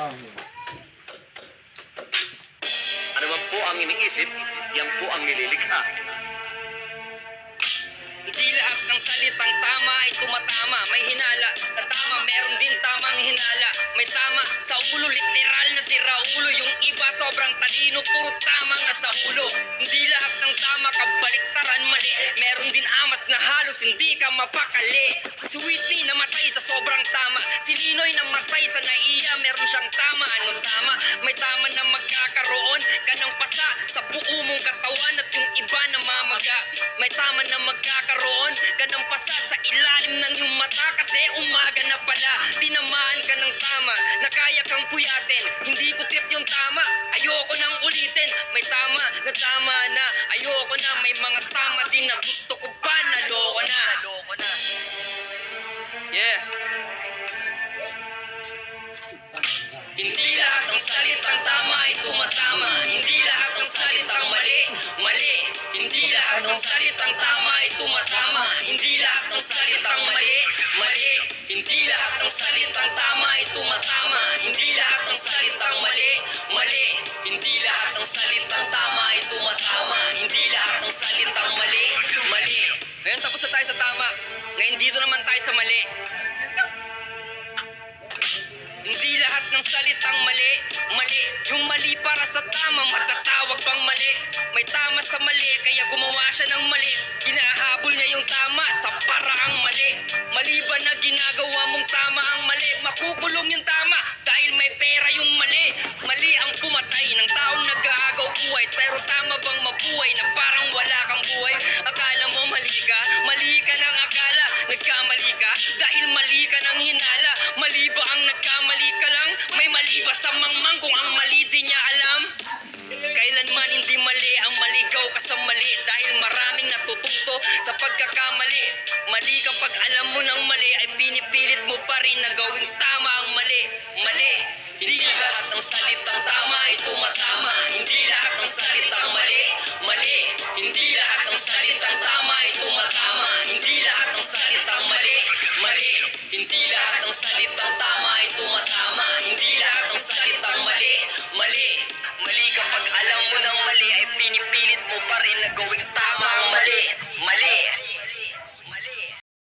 Ano man po ang iniisip, yan po ang nililikha. Hindi lahat ng salitang tama ay tumatama. May hinala na tama, meron din tamang hinala. May tama sa ulo, literal na si Raulo. Yung iba sobrang talino, puro tamang nasa ulo. Hindi lahat ng tama, kabaliktaran mali. Meron din amat na halos hindi ka mapakali. Si Whitney namatay sa sobrang tama. Si Ninoy namatay sa naiya, meron siyang tama. Ano tama? May tama na magkakaroon ka ng pasa sa buo mong katawan at yung iba namamaga. May tama na magkakaroon ka ng pasa sa ilalim ng iyong mata kasi umaga na pala. Tinamaan ka ng tama na kaya kang puyatin. Hindi ko trip yung tama, ayoko nang ulitin. May tama na ayoko na. May mga tama din na gusto ko pa, naloko na. Yeah. Hindi lahat ng salitang tama ay tumatama. Hindi lahat ng salitang mali, mali. Hindi lahat ng salitang tama ay tumatama. Hindi lahat ng salitang mali, mali. Hindi lahat ng salitang tama ay tumatama. Hindi lahat ng salitang mali, mali. Hindi lahat ng salitang tama ay tumatama. Hindi lahat ng salitang mali, mali. Ngayon tapos na tayo sa tama. Ngayon dito naman tayo sa mali. Hindi lahat ng salitang mali, mali. Yung mali para sa tama, matatawag bang mali? May tama sa mali, kaya gumawa siya ng mali. Hinahabol niya yung tama sa paraang mali. Mali ba na ginagawa mong tama ang mali? Makukulong yung tama dahil may pera yung mali. Mali ang pumatay ng taong nag-aagaw buhay. Pero tama bang mabuhay na parang wala kang buhay? Akala mo mali ka ng akala. Nagkamali ka dahil mali ka ng hinala. Mali ba ang nagkamali ka lang? May mali ba sa mangmang kung ang mali di niya alam? Kailanman hindi mali ang maligaw ka sa mali. Dahil maraming natututo sa pagkakamali. Mali kapag alam mo ng mali ay pinipilit mo pa rin na gawing tama ang mali. Mali. Hindi lahat ng salitang tama ay tumatama. Hindi lahat ng